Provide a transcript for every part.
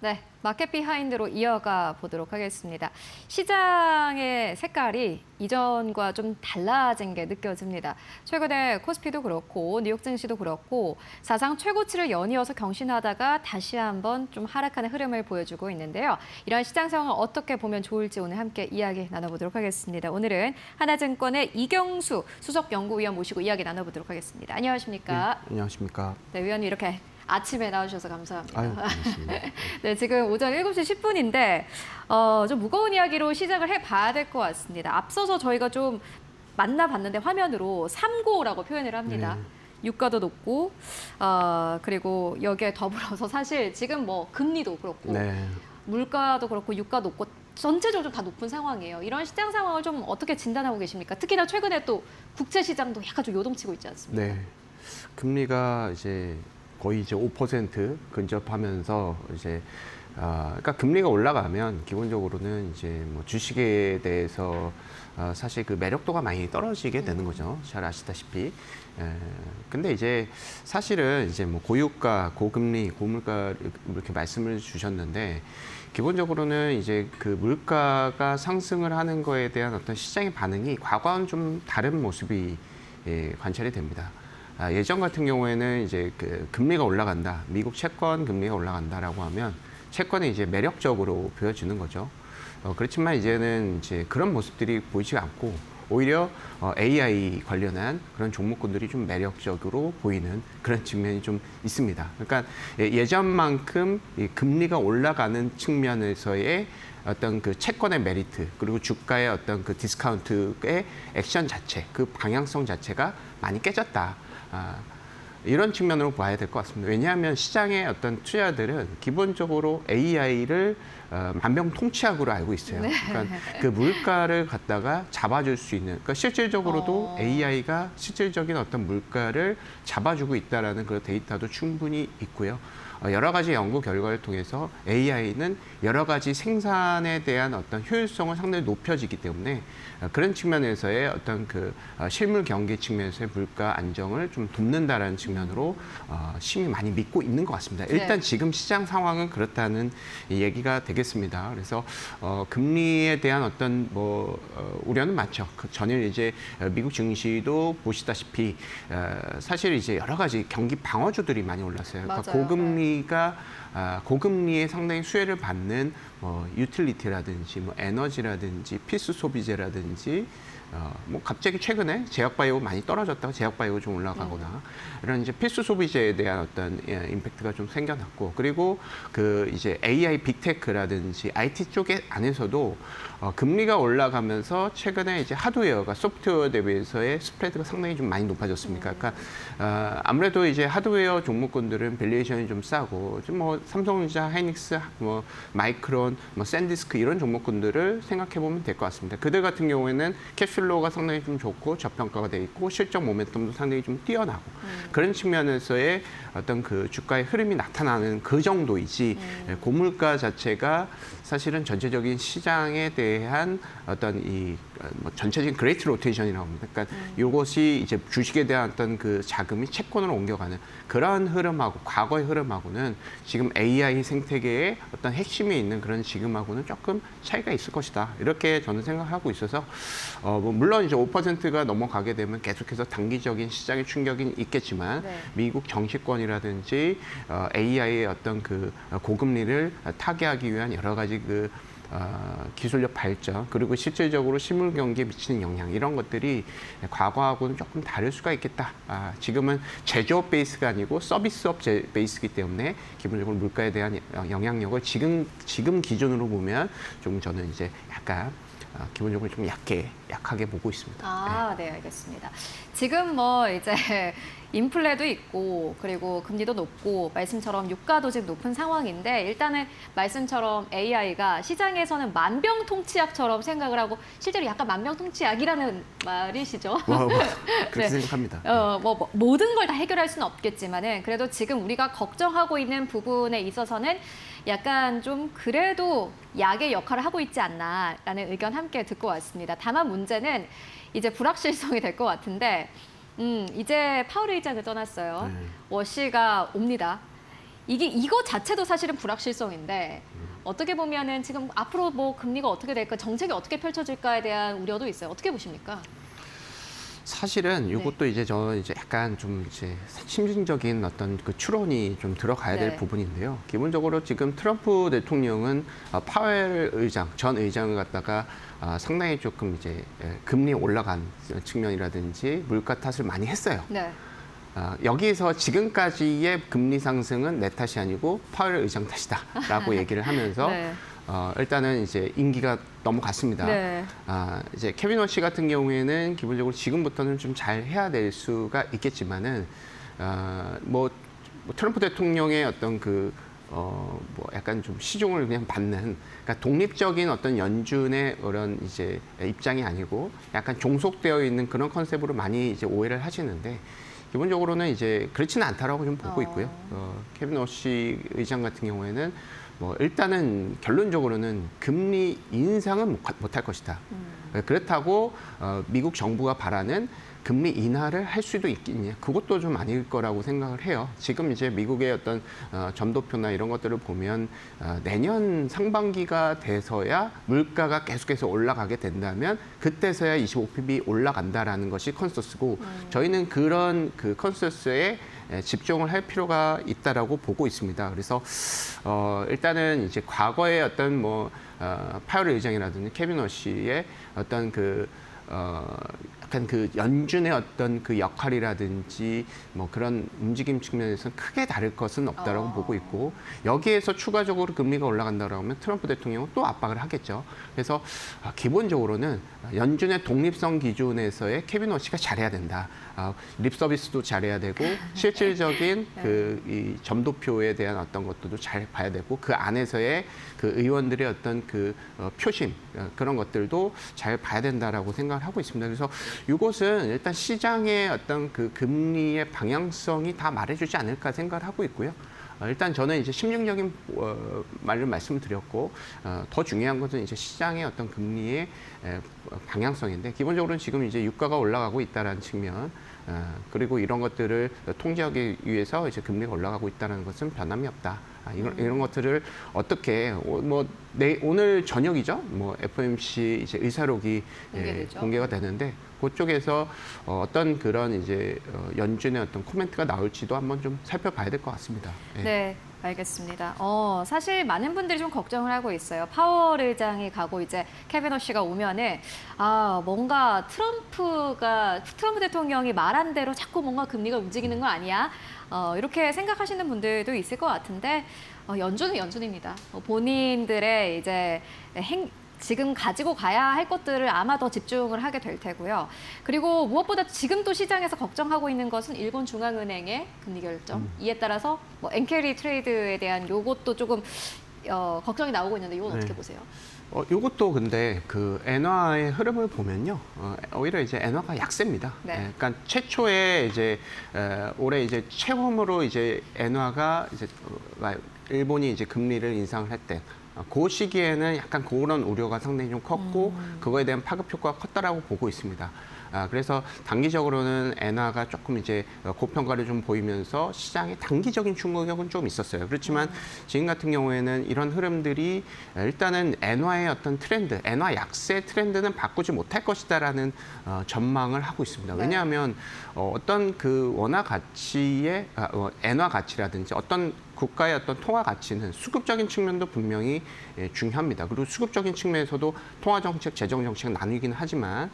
네, 마켓 비하인드로 이어가 보도록 하겠습니다. 시장의 색깔이 이전과 좀 달라진 게 느껴집니다. 최근에 코스피도 그렇고 뉴욕 증시도 그렇고 사상 최고치를 연이어서 경신하다가 다시 한번 좀 하락하는 흐름을 보여주고 있는데요. 이런 시장 상황을 어떻게 보면 좋을지 오늘 함께 이야기 나눠보도록 하겠습니다. 오늘은 하나증권의 이경수 수석연구위원 모시고 이야기 나눠보도록 하겠습니다. 안녕하십니까? 네, 안녕하십니까? 네, 위원님 이렇게 아침에 나와주셔서 감사합니다. 아유, 고맙습니다. 네, 지금 오전 7시 10분인데 좀 무거운 이야기로 시작을 해봐야 될 것 같습니다. 앞서서 저희가 좀 만나봤는데 화면으로 3고라고 표현을 합니다. 유가도 높고 그리고 여기에 더불어서 사실 지금 뭐 금리도 그렇고 네. 물가도 그렇고 유가 높고 전체적으로 다 높은 상황이에요. 이런 시장 상황을 좀 어떻게 진단하고 계십니까? 특히나 최근에 또 국채 시장도 약간 좀 요동치고 있지 않습니까? 네. 금리가 이제 거의 이제 5% 근접하면서 이제 그러니까 금리가 올라가면 기본적으로는 이제 뭐 주식에 대해서 사실 그 매력도가 많이 떨어지게 되는 거죠. 잘 아시다시피. 근데 이제 사실은 이제 뭐 고유가, 고금리, 고물가 이렇게 말씀을 주셨는데 기본적으로는 이제 그 물가가 상승을 하는 거에 대한 어떤 시장의 반응이 과거와는 좀 다른 모습이 관찰이 됩니다. 예전 같은 경우에는 이제 그 금리가 올라간다, 미국 채권 금리가 올라간다라고 하면 채권이 이제 매력적으로 보여지는 거죠. 그렇지만 이제는 이제 그런 모습들이 보이지 않고 오히려 AI 관련한 그런 종목군들이 좀 매력적으로 보이는 그런 측면이 좀 있습니다. 그러니까 예전만큼 이 금리가 올라가는 측면에서의 어떤 그 채권의 메리트 그리고 주가의 어떤 그 디스카운트의 액션 자체, 그 방향성 자체가 많이 깨졌다. 이런 측면으로 봐야 될 것 같습니다. 왜냐하면 시장의 어떤 투자들은 기본적으로 AI를 만병통치약으로 알고 있어요. 네. 그러니까 그 물가를 갖다가 잡아줄 수 있는, 그러니까 실질적으로도 AI가 실질적인 어떤 물가를 잡아주고 있다라는 그런 데이터도 충분히 있고요. 여러 가지 연구 결과를 통해서 AI는 여러 가지 생산에 대한 어떤 효율성을 상당히 높여지기 때문에 그런 측면에서의 어떤 그 실물 경기 측면에서의 물가 안정을 좀 돕는다라는 측면으로 심히 많이 믿고 있는 것 같습니다. 일단 지금 시장 상황은 그렇다는 얘기가 되겠습니다. 그래서 금리에 대한 어떤 뭐 우려는 많죠. 전일 이제 미국 증시도 보시다시피 사실 이제 여러 가지 경기 방어주들이 많이 올랐어요. 그러니까 고금리가 고금리에 상당히 수혜를 받는 뭐 유틸리티라든지 뭐 에너지라든지 필수 소비재라든지 뭐 갑자기 최근에 제약바이오 많이 떨어졌다가 제약바이오 좀 올라가거나 이런 이제 필수 소비재에 대한 어떤 임팩트가 좀 생겨났고 그리고 그 이제 AI 빅테크라든지 IT 쪽에 안에서도 금리가 올라가면서 최근에 이제 하드웨어가 소프트웨어 대비해서의 스프레드가 상당히 좀 많이 높아졌습니다. 그러니까 아무래도 이제 하드웨어 종목군들은 밸류에이션이 좀 싸고 좀 뭐 삼성전자, 하이닉스, 뭐 마이크론, 뭐 샌디스크 이런 종목군들을 생각해 보면 될 것 같습니다. 그들 같은 경우에는 캐시플로우가 상당히 좀 좋고 저평가가 돼 있고 실적 모멘텀도 상당히 좀 뛰어나고 그런 측면에서의 어떤 그 주가의 흐름이 나타나는 그 정도이지 고물가 자체가 사실은 전체적인 시장에 대한 어떤 이 뭐 전체적인 그레이트 로테이션이라고 합니다. 그러니까 이것이 이제 주식에 대한 어떤 그 자금이 채권으로 옮겨가는 그런 흐름하고 과거의 흐름하고는 지금 AI 생태계의 어떤 핵심에 있는 그런 지금하고는 조금 차이가 있을 것이다. 이렇게 저는 생각하고 있어서 뭐 물론 이제 5%가 넘어가게 되면 계속해서 단기적인 시장의 충격이 있겠지만 미국 정치권이라든지 AI의 어떤 그 고금리를 타개하기 위한 여러 가지 그 기술력 발전 그리고 실질적으로 실물 경기에 미치는 영향 이런 것들이 과거하고는 조금 다를 수가 있겠다. 지금은 제조업 베이스가 아니고 서비스업 베이스이기 때문에 기본적으로 물가에 대한 영향력을 지금 기준으로 보면 좀 저는 이제 약간 기본적으로 좀 약하게 보고 있습니다. 네, 알겠습니다. 지금 뭐 이제 인플레도 있고 그리고 금리도 높고 말씀처럼 유가도 지금 높은 상황인데 일단은 말씀처럼 AI가 시장에서는 만병통치약처럼 생각을 하고 실제로 약간 만병통치약이라는 말이시죠? 그렇게 생각합니다. 뭐 모든 걸 다 해결할 수는 없겠지만은 그래도 지금 우리가 걱정하고 있는 부분에 있어서는 약간 좀 그래도 약의 역할을 하고 있지 않나라는 의견 함께 듣고 왔습니다. 다만 문제는 이제 불확실성이 될 것 같은데 이제 파월 의장을 떠났어요. 워시가 옵니다. 이거 자체도 사실은 불확실성인데 어떻게 보면은 지금 앞으로 뭐 금리가 어떻게 될까, 정책이 어떻게 펼쳐질까에 대한 우려도 있어요. 어떻게 보십니까? 사실은 이것도 이제 저는 이제 약간 좀 이제 심층적인 어떤 그 추론이 좀 들어가야 될 네. 부분인데요. 기본적으로 지금 트럼프 대통령은 파웰 의장, 전 의장을 갖다가 상당히 조금 이제 금리 올라간 측면이라든지 물가 탓을 많이 했어요. 네. 여기에서 지금까지의 금리 상승은 내 탓이 아니고 파웰 의장 탓이다라고 얘기를 하면서 네. 일단은 이제 임기가 넘어갔습니다. 네. 이제 케빈 워시 같은 경우에는 기본적으로 지금부터는 좀 잘 해야 될 수가 있겠지만은 뭐 트럼프 대통령의 어떤 뭐 약간 좀 시중을 그냥 받는, 그러니까 독립적인 어떤 연준의 그런 이제 입장이 아니고 약간 종속되어 있는 그런 컨셉으로 많이 이제 오해를 하시는데, 기본적으로는 이제 그렇지는 않다라고 좀 보고 있고요. 케빈 워시 의장 같은 경우에는 뭐 일단은 결론적으로는 금리 인상은 못할 것이다. 그렇다고 미국 정부가 바라는 금리 인하를 할 수도 있겠냐? 그것도 좀 아닐 거라고 생각을 해요. 지금 이제 미국의 어떤 점도표나 이런 것들을 보면 내년 상반기가 돼서야 물가가 계속해서 올라가게 된다면 그때서야 25pb 올라간다라는 것이 컨센서스고, 저희는 그런 그 컨센서스에 집중을 할 필요가 있다라고 보고 있습니다. 그래서 일단은 이제 과거의 어떤 뭐 파웰 의장이라든지 케빈 워시의 어떤 약간 그 연준의 어떤 그 역할이라든지 뭐 그런 움직임 측면에서는 크게 다를 것은 없다라고 보고 있고, 여기에서 추가적으로 금리가 올라간다고 하면 트럼프 대통령은 또 압박을 하겠죠. 그래서 기본적으로는 연준의 독립성 기준에서의 케빈 워시가 잘해야 된다. 립 서비스도 잘해야 되고 실질적인 이 점도표에 대한 어떤 것들도 잘 봐야 되고, 그 안에서의 그 의원들의 어떤 그 표심 그런 것들도 잘 봐야 된다라고 생각을 하고 있습니다. 그래서 이것은 일단 시장의 어떤 그 금리의 방향성이 다 말해주지 않을까 생각을 하고 있고요. 일단 저는 이제 심층적인 말을 말씀드렸고, 더 중요한 것은 이제 시장의 어떤 금리의 방향성인데, 기본적으로는 지금 이제 유가가 올라가고 있다는 측면, 그리고 이런 것들을 통제하기 위해서 이제 금리가 올라가고 있다는 것은 변함이 없다. 이런 것들을 어떻게 오늘 저녁이죠? 뭐 FOMC 이제 의사록이 공개가 되는데, 그쪽에서 어떤 그런 이제 연준의 어떤 코멘트가 나올지도 한번 좀 살펴봐야 될 것 같습니다. 네, 알겠습니다. 사실 많은 분들이 좀 걱정을 하고 있어요. 파월 의장이 가고 이제 케빈 워시가 오면은 뭔가 트럼프 대통령이 말한 대로 자꾸 뭔가 금리가 움직이는 거 아니야? 이렇게 생각하시는 분들도 있을 것 같은데, 연준은 연준입니다. 본인들의 이제 지금 가지고 가야 할 것들을 아마 더 집중을 하게 될 테고요. 그리고 무엇보다 지금 또 시장에서 걱정하고 있는 것은 일본 중앙은행의 금리 결정. 이에 따라서 뭐 엔캐리 트레이드에 대한 요것도 조금 걱정이 나오고 있는데, 이건 어떻게 보세요? 이것도 근데 그 엔화의 흐름을 보면요, 오히려 이제 엔화가 약세입니다. 네. 그러니까 최초에 이제 올해 이제 처음으로 이제 엔화가 이제 일본이 이제 금리를 인상을 했대. 그 시기에는 약간 그런 우려가 상당히 좀 컸고, 그거에 대한 파급 효과가 컸다라고 보고 있습니다. 그래서 단기적으로는 엔화가 조금 이제 고평가를 좀 보이면서 시장에 단기적인 충격은 좀 있었어요. 그렇지만 지금 같은 경우에는 이런 흐름들이 일단은 엔화의 어떤 트렌드, 엔화 약세 트렌드는 바꾸지 못할 것이다라는 전망을 하고 있습니다. 왜냐하면 어떤 그 원화 가치의 엔화 가치라든지 어떤 국가의 어떤 통화 가치는 수급적인 측면도 분명히 중요합니다. 그리고 수급적인 측면에서도 통화 정책, 재정 정책 나누긴 하지만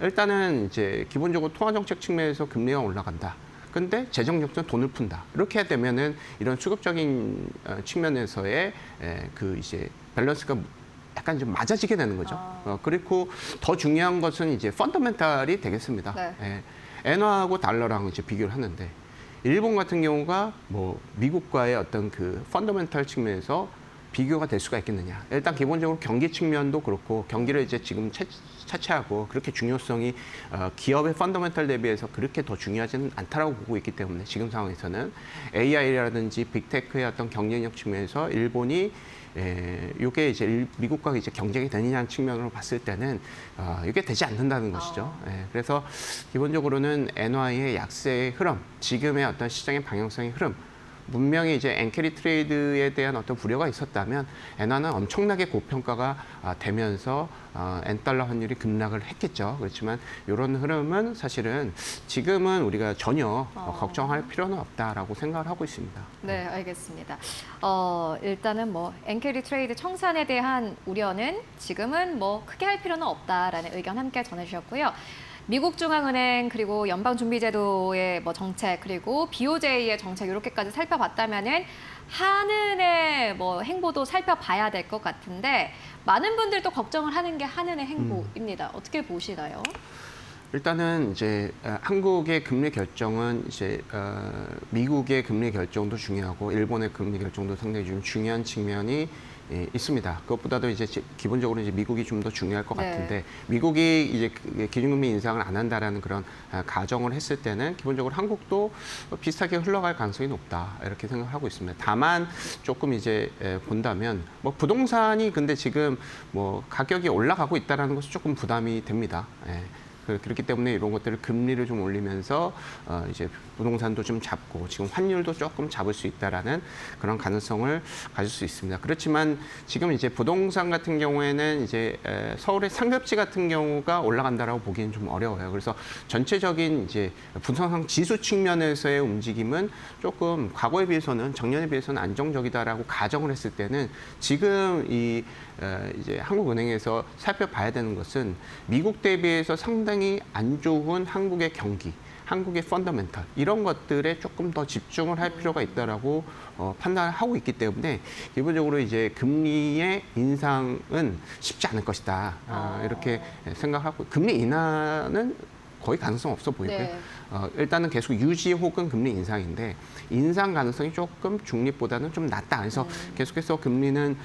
일단은 이제 기본적으로 통화 정책 측면에서 금리가 올라간다. 근데 재정 정책은 돈을 푼다. 이렇게 되면은 이런 수급적인 측면에서의 그 이제 밸런스가 약간 좀 맞아지게 되는 거죠. 그리고 더 중요한 것은 이제 펀더멘탈이 되겠습니다. 네. 엔화하고 달러랑 이제 비교를 하는데, 일본 같은 경우가 뭐 미국과의 어떤 그 펀더멘탈 측면에서 비교가 될 수가 있겠느냐. 일단 기본적으로 경기 측면도 그렇고, 경기를 이제 지금 차치하고 그렇게 중요성이 기업의 펀더멘탈 대비해서 그렇게 더 중요하지는 않다라고 보고 있기 때문에, 지금 상황에서는 AI라든지 빅테크의 어떤 경쟁력 측면에서 일본이 이게 이제 미국과 이제 경쟁이 되느냐는 측면으로 봤을 때는 이게 되지 않는다는 것이죠. 그래서 기본적으로는 엔화의 약세의 흐름, 지금의 어떤 시장의 방향성의 흐름, 분명히 이제 엔캐리 트레이드에 대한 어떤 불효가 있었다면 엔화는 엄청나게 고평가가 되면서 엔달러 환율이 급락을 했겠죠. 그렇지만 이런 흐름은 사실은 지금은 우리가 전혀 걱정할 필요는 없다라고 생각을 하고 있습니다. 네, 알겠습니다. 일단은 뭐 엔캐리 트레이드 청산에 대한 우려는 지금은 뭐 크게 할 필요는 없다라는 의견 함께 전해주셨고요. 미국 중앙은행 그리고 연방준비제도의 뭐 정책 그리고 BOJ의 정책 이렇게까지 살펴봤다면은 한은의 뭐 행보도 살펴봐야 될 것 같은데 많은 분들도 걱정을 하는 게 한은의 행보입니다. 어떻게 보시나요? 일단은 이제 한국의 금리 결정은 이제 미국의 금리 결정도 중요하고 일본의 금리 결정도 상당히 좀 중요한 측면이 있습니다. 그것보다도 이제 기본적으로 이제 미국이 좀 더 중요할 것 네. 같은데 미국이 이제 기준금리 인상을 안 한다라는 그런 가정을 했을 때는 기본적으로 한국도 비슷하게 흘러갈 가능성이 높다 이렇게 생각하고 있습니다. 다만 조금 이제 본다면 뭐 부동산이 근데 지금 뭐 가격이 올라가고 있다라는 것은 조금 부담이 됩니다. 예. 그렇기 때문에 이런 것들을 금리를 좀 올리면서 이제 부동산도 좀 잡고 지금 환율도 조금 잡을 수 있다라는 그런 가능성을 가질 수 있습니다. 그렇지만 지금 이제 부동산 같은 경우에는 이제 서울의 상급지 같은 경우가 올라간다라고 보기는 좀 어려워요. 그래서 전체적인 이제 부동산 지수 측면에서의 움직임은 조금 과거에 비해서는 작년에 비해서는 안정적이다라고 가정을 했을 때는 지금 이 이제 한국은행에서 살펴봐야 되는 것은 미국 대비해서 상당히 안 좋은 한국의 경기, 한국의 펀더멘털 이런 것들에 조금 더 집중을 할 필요가 있다라고 판단을 하고 있기 때문에 기본적으로 이제 금리의 인상은 쉽지 않을 것이다 이렇게 생각하고 금리 인하는 거의 가능성 없어 보이고요. 네. 일단은 계속 유지 혹은 금리 인상인데 인상 가능성이 조금 중립보다는 좀 낮다. 그래서 계속해서 금리는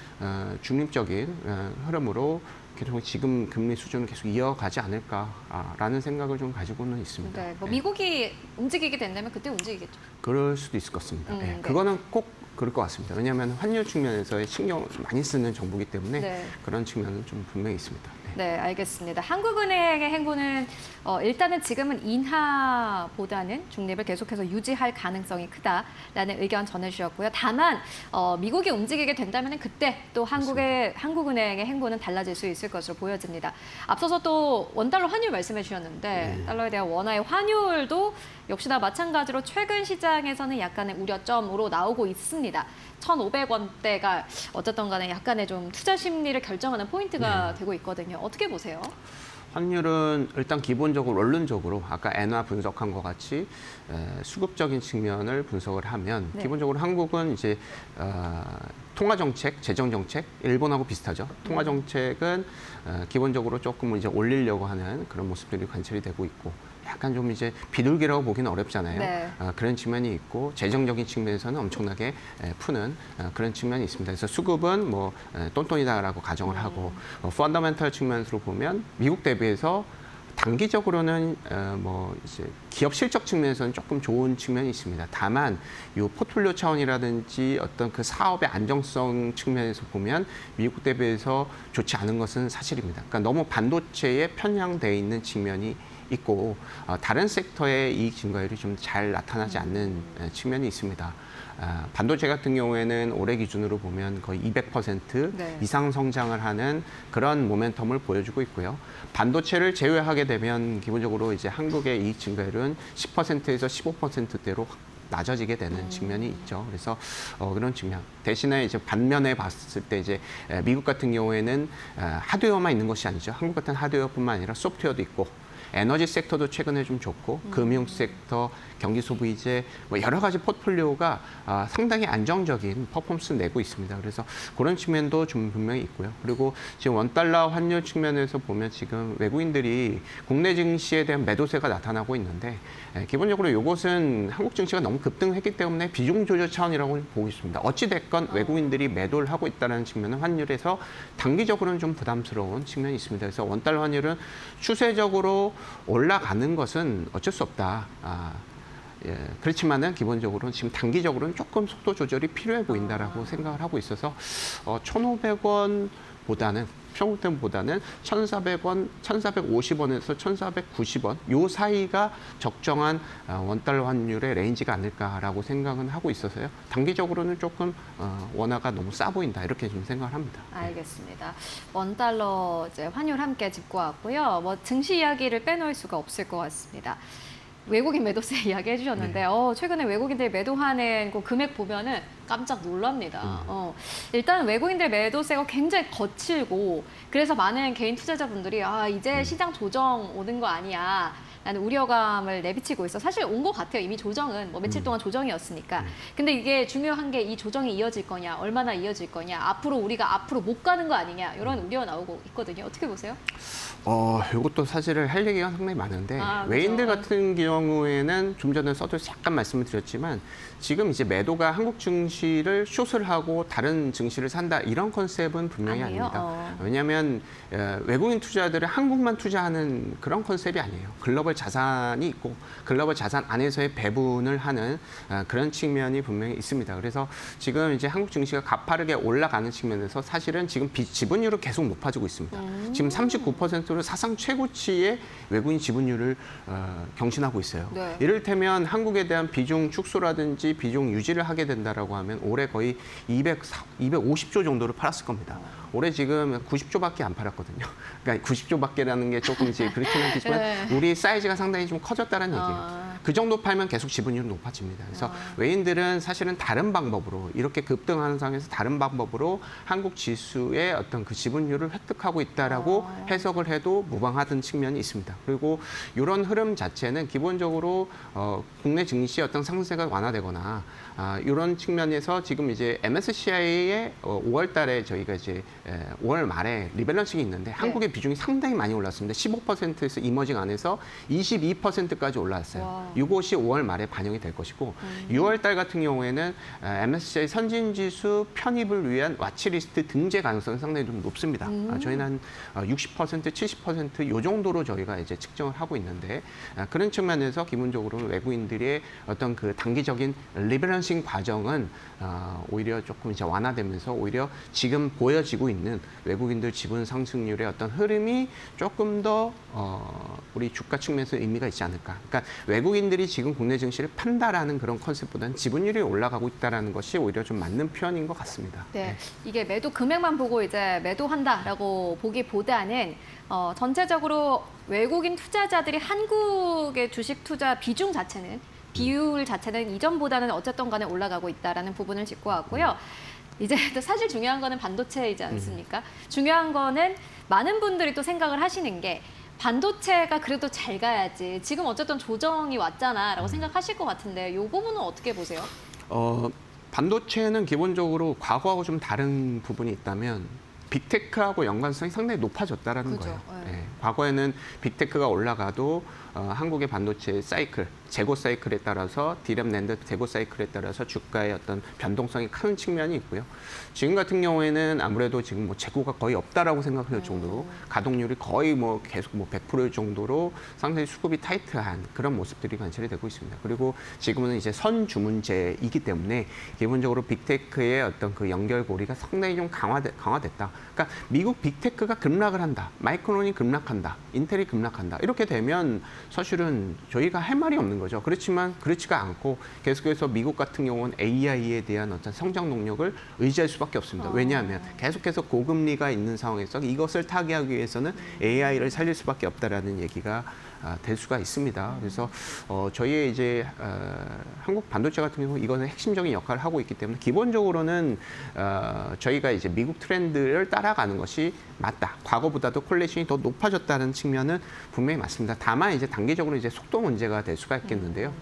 중립적인 흐름으로 계속 지금 금리 수준을 계속 이어가지 않을까라는 생각을 좀 가지고는 있습니다. 네, 뭐 네. 미국이 움직이게 된다면 그때 움직이겠죠. 그럴 수도 있을 것 같습니다. 네. 네. 그거는 꼭 그럴 것 같습니다. 왜냐하면 환율 측면에서의 신경을 많이 쓰는 정보이기 때문에 네. 그런 측면은 좀 분명히 있습니다. 네. 네, 알겠습니다. 한국은행의 행보는 일단은 지금은 인하보다는 중립을 계속해서 유지할 가능성이 크다라는 의견 전해주셨고요. 다만 미국이 움직이게 된다면 그때 또 한국은행의 행보는 달라질 수 있을 것으로 보여집니다. 앞서서 또 원달러 환율 말씀해 주셨는데 달러에 대한 원화의 환율도 역시나 마찬가지로 최근 시장에서는 약간의 우려점으로 나오고 있습니다. 1,500원대가 어쨌든 간에 약간의 좀 투자 심리를 결정하는 포인트가 되고 있거든요. 어떻게 보세요? 환율은 일단 기본적으로 원론적으로 아까 엔화 분석한 것 같이 수급적인 측면을 분석을 하면 네. 기본적으로 한국은 이제 통화 정책, 재정 정책 일본하고 비슷하죠. 통화 정책은 기본적으로 조금 이제 올리려고 하는 그런 모습들이 관찰이 되고 있고 약간 좀 이제 비둘기라고 보기는 어렵잖아요. 네. 그런 측면이 있고 재정적인 측면에서는 엄청나게 푸는 그런 측면이 있습니다. 그래서 수급은 뭐 똔똔이다라고 가정을 하고 펀더멘털 측면으로 보면 미국 대비해서 단기적으로는 뭐 이제 기업 실적 측면에서는 조금 좋은 측면이 있습니다. 다만 이 포트폴리오 차원이라든지 어떤 그 사업의 안정성 측면에서 보면 미국 대비해서 좋지 않은 것은 사실입니다. 그러니까 너무 반도체에 편향돼 있는 측면이 있고 다른 섹터의 이익 증가율이 좀 잘 나타나지 않는 측면이 있습니다. 반도체 같은 경우에는 올해 기준으로 보면 거의 200% 네. 이상 성장을 하는 그런 모멘텀을 보여주고 있고요. 반도체를 제외하게 되면 기본적으로 이제 한국의 이익 증가율은 10%에서 15%대로 낮아지게 되는 측면이 있죠. 그래서 그런 측면. 대신에 이제 반면에 봤을 때 이제 미국 같은 경우에는 하드웨어만 있는 것이 아니죠. 한국 같은 하드웨어뿐만 아니라 소프트웨어도 있고 에너지 섹터도 최근에 좀 좋고 금융 섹터, 경기 소비재 뭐 여러 가지 포트폴리오가 상당히 안정적인 퍼포먼스를 내고 있습니다. 그래서 그런 측면도 좀 분명히 있고요. 그리고 지금 원달러 환율 측면에서 보면 지금 외국인들이 국내 증시에 대한 매도세가 나타나고 있는데 기본적으로 이것은 한국 증시가 너무 급등했기 때문에 비중 조절 차원이라고 보고 있습니다. 어찌 됐건 외국인들이 매도를 하고 있다는 측면은 환율에서 단기적으로는 좀 부담스러운 측면이 있습니다. 그래서 원달러 환율은 추세적으로 올라가는 것은 어쩔 수 없다. 그렇지만은 기본적으로는 지금 단기적으로는 조금 속도 조절이 필요해 보인다라고 생각을 하고 있어서 1,500원보다는 평균보다는 1,400원, 1,450원에서 1,490원 요 사이가 적정한 원달러 환율의 레인지가 아닐까라고 생각은 하고 있어서요. 단기적으로는 조금 원화가 너무 싸 보인다 이렇게 좀 생각을 합니다. 알겠습니다. 원달러 이제 환율 함께 짚고 왔고요. 뭐 증시 이야기를 빼놓을 수가 없을 것 같습니다. 외국인 매도세 이야기 해주셨는데 최근에 외국인들 매도하는 그 금액 보면은 깜짝 놀랍니다. 일단 외국인들 매도세가 굉장히 거칠고 그래서 많은 개인 투자자분들이 이제 시장 조정 오는 거 아니야. 라는 우려감을 내비치고 있어. 사실 온 것 같아요. 이미 조정은 뭐 며칠 동안 조정이었으니까. 근데 이게 중요한 게 이 조정이 이어질 거냐, 얼마나 이어질 거냐, 앞으로 우리가 앞으로 못 가는 거 아니냐 이런 우려가 나오고 있거든요. 어떻게 보세요? 이것도 사실을 할 얘기가 상당히 많은데 그렇죠. 외인들 같은 경우에는 좀 전에 서두에서 잠깐 말씀을 드렸지만 지금 이제 매도가 한국 증시를 숏을 하고 다른 증시를 산다 이런 컨셉은 분명히 아니에요? 아닙니다. 왜냐하면 외국인 투자들은 한국만 투자하는 그런 컨셉이 아니에요. 글로벌 자산이 있고 글로벌 자산 안에서의 배분을 하는 그런 측면이 분명히 있습니다. 그래서 지금 이제 한국 증시가 가파르게 올라가는 측면에서 사실은 지금 지분율은 계속 높아지고 있습니다. 지금 39%로 사상 최고치의 외국인 지분율을 경신하고 있어요. 네. 이를테면 한국에 대한 비중 축소라든지 비중 유지를 하게 된다라고 하면 올해 거의 250조 정도를 팔았을 겁니다. 올해 지금 90조밖에 안 팔았거든요. 그러니까 90조밖에라는 게 조금 이제 그렇긴 하겠지만 네. 우리 사이즈가 상당히 좀 커졌다는 얘기예요. 그 정도 팔면 계속 지분율이 높아집니다. 그래서 외인들은 사실은 다른 방법으로 이렇게 급등하는 상황에서 다른 방법으로 한국 지수의 어떤 그 지분율을 획득하고 있다라고 해석을 해도 무방하던 측면이 있습니다. 그리고 이런 흐름 자체는 기본적으로 국내 증시의 어떤 상승세가 완화되거나 이런 측면에서 지금 이제 MSCI의 5월 달에 저희가 이제 5월 말에 리밸런싱이 있는데 한국의 비중이 상당히 많이 올랐습니다. 15%에서 이머징 안에서 22%까지 올라왔어요. 와. 이것이 5월 말에 반영이 될 것이고 6월 달 같은 경우에는 MSCI 선진지수 편입을 위한 와치리스트 등재 가능성이 상당히 좀 높습니다. 저희는 한 60%, 70%이 정도로 저희가 이제 측정을 하고 있는데 그런 측면에서 기본적으로 외국인들의 어떤 그 단기적인 리밸런싱 과정은 오히려 조금 이제 완화되면서 오히려 지금 보여지고 있는 외국인들 지분 상승률의 어떤 흐름이 조금 더 우리 주가 측면에서 의미가 있지 않을까. 그러니까 외국인들이 지금 국내 증시를 판다라는 그런 컨셉보다는 지분율이 올라가고 있다라는 것이 오히려 좀 맞는 표현인 것 같습니다. 네, 이게 매도 금액만 보고 이제 매도한다라고 보기보다는 전체적으로 외국인 투자자들이 한국의 주식 투자 비중 자체는 비율 자체는 이전보다는 어쨌든 간에 올라가고 있다라는 부분을 짚고 왔고요. 이제 또 사실 중요한 거는 반도체이지 않습니까? 중요한 거는 많은 분들이 또 생각을 하시는 게 반도체가 그래도 잘 가야지. 지금 어쨌든 조정이 왔잖아라고 생각하실 것 같은데 이 부분은 어떻게 보세요? 반도체는 기본적으로 과거하고 좀 다른 부분이 있다면 빅테크하고 연관성이 상당히 높아졌다라는 그죠. 거예요. 네. 과거에는 빅테크가 올라가도 한국의 반도체 사이클, 재고 사이클에 따라서 디램 낸드 재고 사이클에 따라서 주가의 어떤 변동성이 큰 측면이 있고요. 지금 같은 경우에는 아무래도 지금 뭐 재고가 거의 없다라고 생각할 정도로 가동률이 거의 뭐 계속 뭐 100%일 정도로 상당히 수급이 타이트한 그런 모습들이 관찰이 되고 있습니다. 그리고 지금은 이제 선주문제이기 때문에 기본적으로 빅테크의 어떤 그 연결고리가 상당히 좀 강화됐다. 그러니까 미국 빅테크가 급락을 한다. 마이크론이 급락한다. 인텔이 급락한다. 이렇게 되면 사실은 저희가 할 말이 없는 거죠. 그렇지만 그렇지가 않고 계속해서 미국 같은 경우는 AI에 대한 어떤 성장 동력을 의지할 수밖에 없습니다. 왜냐하면 계속해서 고금리가 있는 상황에서 이것을 타개하기 위해서는 AI를 살릴 수밖에 없다라는 얘기가 될 수가 있습니다. 그래서 저희의 이제 한국 반도체 같은 경우 이거는 핵심적인 역할을 하고 있기 때문에 기본적으로는 저희가 이제 미국 트렌드를 따라가는 것이 맞다. 과거보다도 콜레이션이 더 높아졌다는 측면은 분명히 맞습니다. 다만 이제 단기적으로 이제 속도 문제가 될 수가 있겠는데요.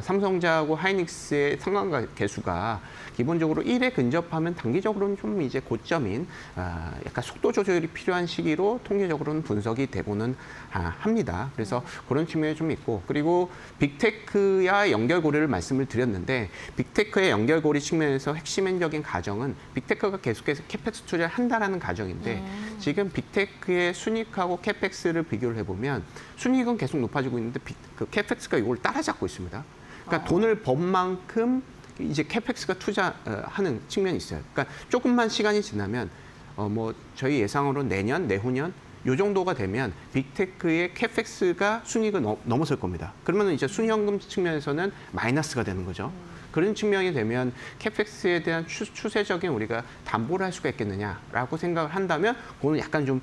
삼성전자하고 하이닉스의 상관계수가 기본적으로 1에 근접하면 단기적으로는 좀 이제 고점인 약간 속도 조절이 필요한 시기로 통계적으로는 분석이 되고는 합니다. 그래서 그런 측면이 좀 있고 그리고 빅테크와 연결고리를 말씀을 드렸는데 빅테크의 연결고리 측면에서 핵심적인 가정은 빅테크가 계속해서 캐펙스 투자를 한다라는 가정인데 지금 빅테크의 순이익하고 캐펙스를 비교를 해보면 순이익은 계속 높아지고 있는데 그 캐펙스가 이걸 따라잡고 있습니다. 그러니까 돈을 번 만큼 이제 캐펙스가 투자하는 측면이 있어요. 그러니까 조금만 시간이 지나면 뭐 저희 예상으로 내년, 내후년 요 정도가 되면 빅테크의 캐펙스가 순이익을 넘어설 겁니다. 그러면 이제 순현금 측면에서는 마이너스가 되는 거죠. 그런 측면이 되면 캐펙스에 대한 추세적인 우리가 담보를 할 수가 있겠느냐라고 생각을 한다면 그거는 약간 좀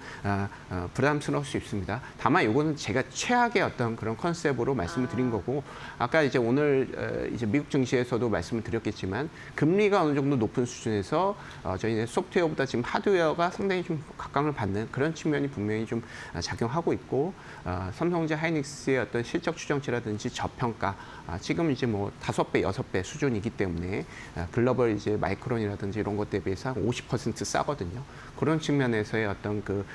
부담스러울 수 있습니다. 다만 이거는 제가 최악의 어떤 그런 컨셉으로 말씀을 드린 거고 아까 이제 오늘 이제 미국 증시에서도 말씀을 드렸겠지만 금리가 어느 정도 높은 수준에서 저희는 소프트웨어보다 지금 하드웨어가 상당히 좀 각광을 받는 그런 측면이 분명히 좀 작용하고 있고 삼성전자 하이닉스의 어떤 실적 추정치라든지 저평가 지금 이제 뭐 5배, 6배 수준이기 때문에 글로벌 이제 마이크론이라든지 이런 것들에 비해서 한 50% 싸거든요. 그런 측면에서의 어떤 그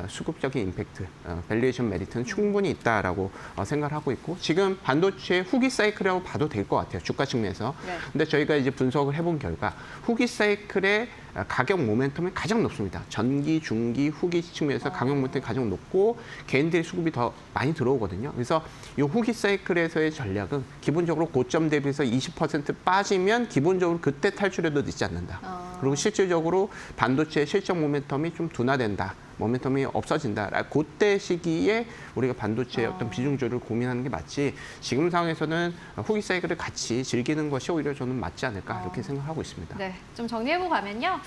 수급적인 임팩트, 밸류에이션 메리트는 충분히 있다라고 생각을 하고 있고 지금 반도체 후기 사이클이라고 봐도 될 것 같아요. 주가 측면에서. 네. 근데 저희가 이제 분석을 해본 결과 후기 사이클의 가격 모멘텀이 가장 높습니다. 전기, 중기, 후기 측면에서 가격 모멘텀이 가장 높고 개인들의 수급이 더 많이 들어오거든요. 그래서 이 후기 사이클에서의 전략은 기본적으로 고점 대비해서 20% 빠지면 기본적으로 그때 탈출해도 늦지 않는다. 그리고 실질적으로 반도체 실적 모멘텀이 좀 둔화된다. 모멘텀이 없어진다. 그때 시기에 우리가 반도체의 어떤 비중 조절을 고민하는 게 맞지 지금 상황에서는 후기 사이클을 같이 즐기는 것이 오히려 저는 맞지 않을까 이렇게 생각하고 있습니다. 네, 좀 정리해보고 가면요.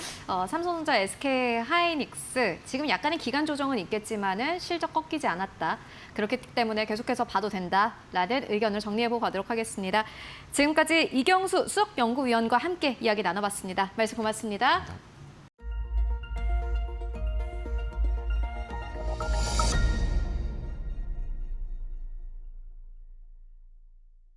삼성전자, SK 하이닉스 지금 약간의 기간 조정은 있겠지만은 실적 꺾이지 않았다. 그렇기 때문에 계속해서 봐도 된다라는 의견을 정리해보고 가도록 하겠습니다. 지금까지 이경수 수석연구위원과 함께 이야기 나눠봤습니다. 말씀 고맙습니다.